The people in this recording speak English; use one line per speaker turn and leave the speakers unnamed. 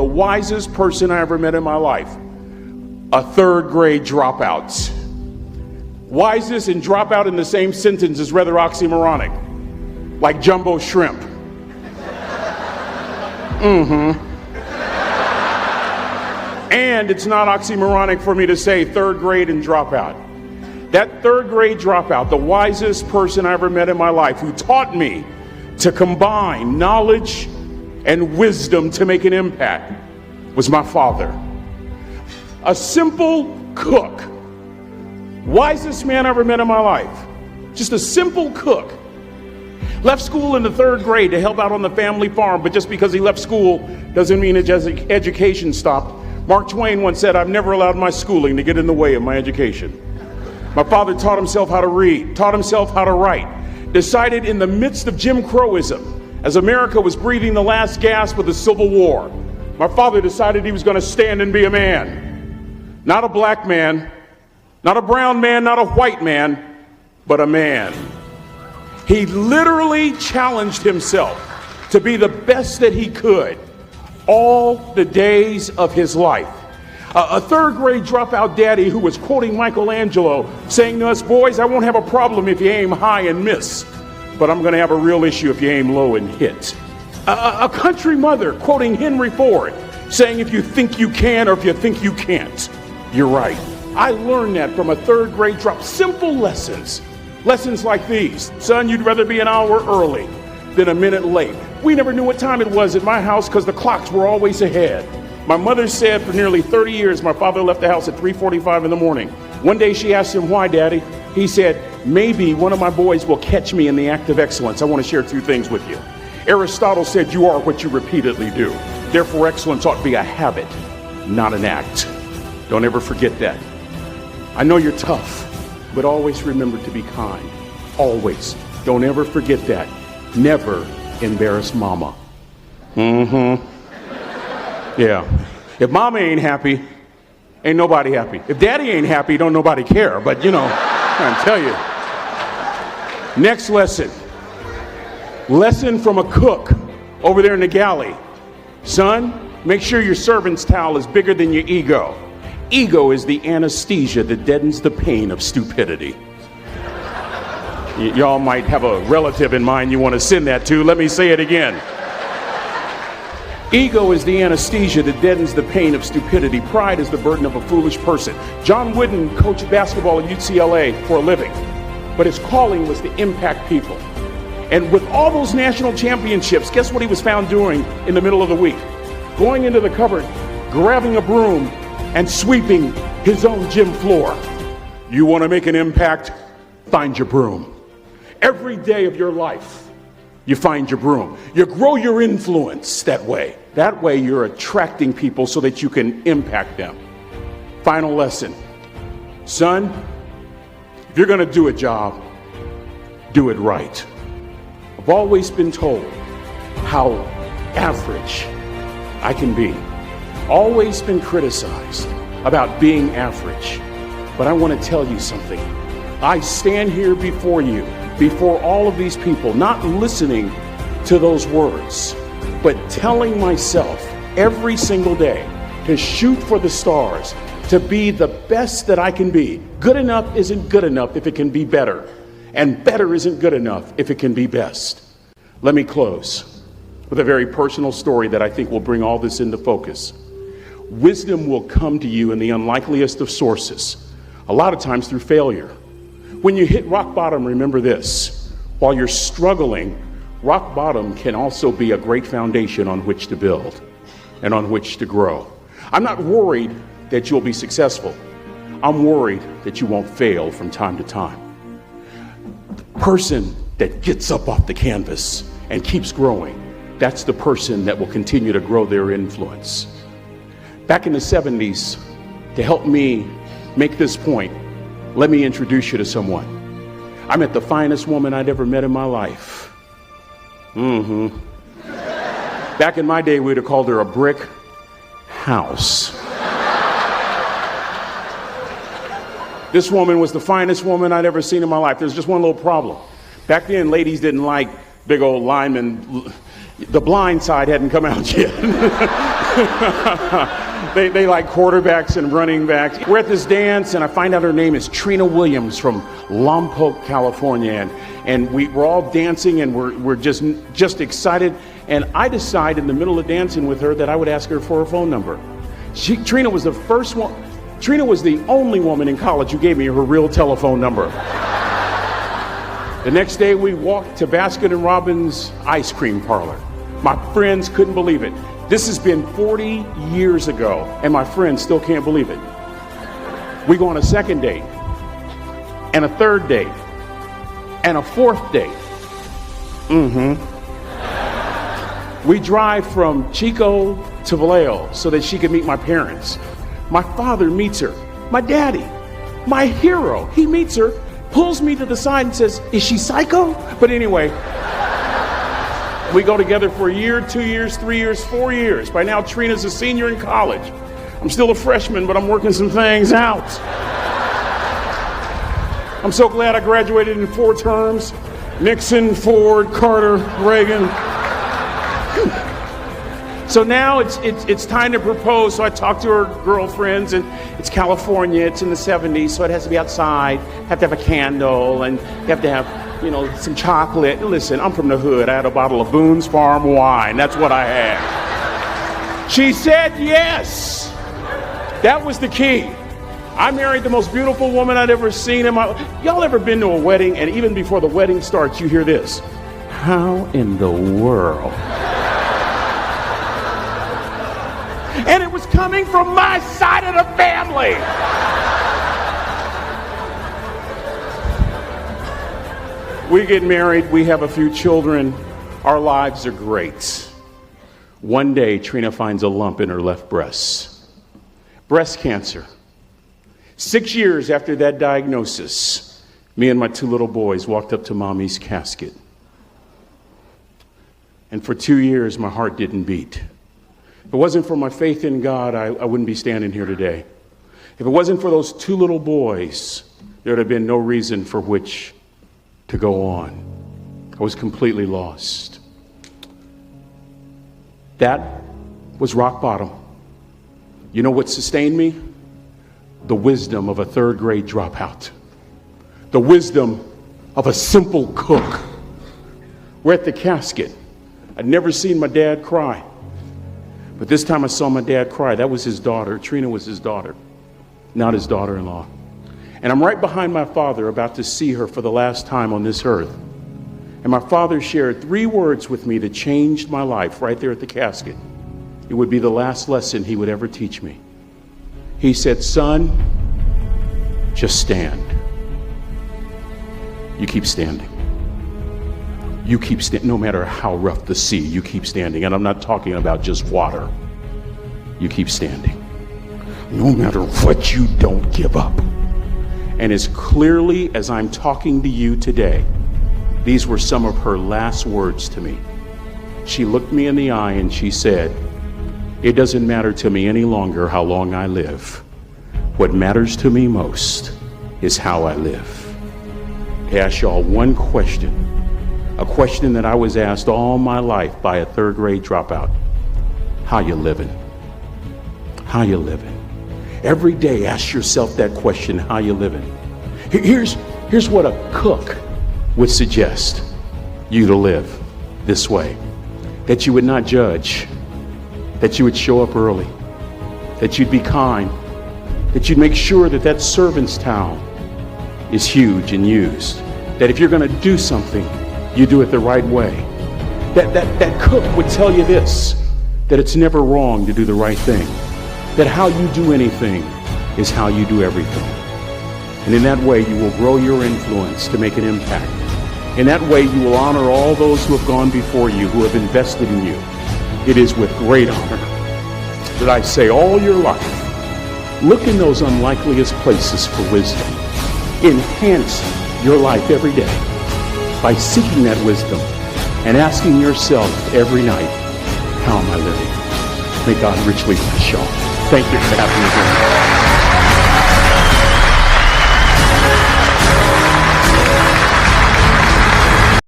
The wisest person I ever met in my life, a third grade dropout. Wisest and dropout in the same sentence is rather oxymoronic, like jumbo shrimp. And it's not oxymoronic for me to say third grade and dropout. That third grade dropout, the wisest person I ever met in my life, who taught me to combine knowledge and wisdom to make an impact, was my father. A simple cook. Wisest man I ever met in my life. Just a simple cook. Left school in the third grade to help out on the family farm, but just because he left school doesn't mean his education stopped. Mark Twain once said, "I've never allowed my schooling to get in the way of my education." My father taught himself how to read, taught himself how to write, decided in the midst of Jim Crowism, as America was breathing the last gasp of the Civil War, my father decided he was going to stand and be a man. Not a black man, not a brown man, not a white man, but a man. He literally challenged himself to be the best that he could all the days of his life. A third grade dropout daddy who was quoting Michelangelo, saying to us, "Boys, I won't have a problem if you aim high and miss, but I'm going to have a real issue if you aim low and hit." A country mother quoting Henry Ford, saying, "If you think you can or if you think you can't, you're right." I learned that from a third grade drop. Simple lessons. Lessons like these. Son, you'd rather be an hour early than a minute late. We never knew what time it was at my house because the clocks were always ahead. My mother said for nearly 30 years, my father left the house at 3:45 in the morning. One day she asked him, "Why, Daddy?" He said, "Maybe one of my boys will catch me in the act of excellence. I want to share two things with you." Aristotle said, "You are what you repeatedly do." Therefore, excellence ought to be a habit, not an act. Don't ever forget that. I know you're tough, but always remember to be kind. Always. Don't ever forget that. Never embarrass mama. Yeah. If mama ain't happy, ain't nobody happy. If daddy ain't happy, don't nobody care. But you know, I'm trying to tell you. Next lesson. Lesson from a cook over there in the galley. Son, make sure your servant's towel is bigger than your ego. Ego is the anesthesia that deadens the pain of stupidity. Y'all might have a relative in mind you want to send that to. Let me say it again. Ego is the anesthesia that deadens the pain of stupidity. Pride is the burden of a foolish person. John Wooden coached basketball at UCLA for a living, but his calling was to impact people. And with all those national championships, guess what he was found doing in the middle of the week? Going into the cupboard, grabbing a broom, and sweeping his own gym floor. You want to make an impact? Find your broom. Every day of your life, you find your broom. You grow your influence that way. That way you're attracting people so that you can impact them. Final lesson. Son, if you're going to do a job, do it right. I've always been told how average I can be. Always been criticized about being average. But I want to tell you something. I stand here before you, before all of these people, not listening to those words, but telling myself every single day to shoot for the stars, to be the best that I can be. Good enough isn't good enough if it can be better, and better isn't good enough if it can be best. Let me close with a very personal story that I think will bring all this into focus. Wisdom will come to you in the unlikeliest of sources, a lot of times through failure. When you hit rock bottom, remember this. While you're struggling, rock bottom can also be a great foundation on which to build and on which to grow. I'm not worried that you'll be successful. I'm worried that you won't fail from time to time. The person that gets up off the canvas and keeps growing, that's the person that will continue to grow their influence. Back in the 70s, to help me make this point, let me introduce you to someone. I met the finest woman I'd ever met in my life. Back in my day, we'd have called her a brick house. This woman was the finest woman I'd ever seen in my life. There's just one little problem. Back then, ladies didn't like big old linemen. The Blind Side hadn't come out yet. They like quarterbacks and running backs. We're at this dance, and I find out her name is Trina Williams from Lompoc, California, and we're all dancing, and we're just excited. And I decide in the middle of dancing with her that I would ask her for her phone number. Trina was the first one. Trina was the only woman in college who gave me her real telephone number. The next day, we walked to Baskin & Robbins ice cream parlor. My friends couldn't believe it. This has been 40 years ago, and my friends still can't believe it. We go on a second date, and a third date, and a fourth date. We drive from Chico to Vallejo so that she could meet my parents. My father meets her. My daddy, my hero, he meets her, pulls me to the side and says, "Is she psycho?" But anyway, we go together for a year, 2 years, 3 years, 4 years. By now, Trina's a senior in college. I'm still a freshman, but I'm working some things out. I'm so glad I graduated in 4 terms. Nixon, Ford, Carter, Reagan. So now it's time to propose. So I talk to her girlfriends, and it's California. It's in the 70s, so it has to be outside. Have to have a candle, and you have to have, some chocolate. Listen, I'm from the hood. I had a bottle of Boone's Farm wine. That's what I had. She said yes. That was the key. I married the most beautiful woman I'd ever seen in my life. Y'all ever been to a wedding, and even before the wedding starts, you hear this? How in the world? And it was coming from my side of the family. We get married, we have a few children, our lives are great. One day, Trina finds a lump in her left breast. Breast cancer. 6 years after that diagnosis, me and my 2 little boys walked up to Mommy's casket. And for 2 years, my heart didn't beat. If it wasn't for my faith in God, I wouldn't be standing here today. If it wasn't for those 2 little boys, there would have been no reason for which to go on. I was completely lost. That was rock bottom. You know what sustained me? The wisdom of a 3rd grade dropout. The wisdom of a simple cook. We're at the casket. I'd never seen my dad cry. But this time I saw my dad cry. That was his daughter. Trina was his daughter, not his daughter-in-law. And I'm right behind my father, about to see her for the last time on this earth. And my father shared 3 words with me that changed my life right there at the casket. It would be the last lesson he would ever teach me. He said, "Son, just stand. You keep standing. You keep standing, no matter how rough the sea, you keep standing." And I'm not talking about just water. You keep standing. No matter what, you don't give up. And as clearly as I'm talking to you today, these were some of her last words to me. She looked me in the eye and she said, "It doesn't matter to me any longer how long I live. What matters to me most is how I live." To ask y'all one question, a question that I was asked all my life by a 3rd grade dropout. How you living? How you living? Every day ask yourself that question, how you living? Here's what a cook would suggest you to live this way. That you would not judge, that you would show up early, that you'd be kind, that you'd make sure that that servant's towel is huge and used, that if you're going to do something, you do it the right way. That cook would tell you this, that it's never wrong to do the right thing, that how you do anything is how you do everything. And in that way, you will grow your influence to make an impact. In that way, you will honor all those who have gone before you, who have invested in you. It is with great honor that I say all your life, look in those unlikeliest places for wisdom. Enhance your life every day by seeking that wisdom and asking yourself every night, how am I living? May God richly bless y'all. Thank you for having me here.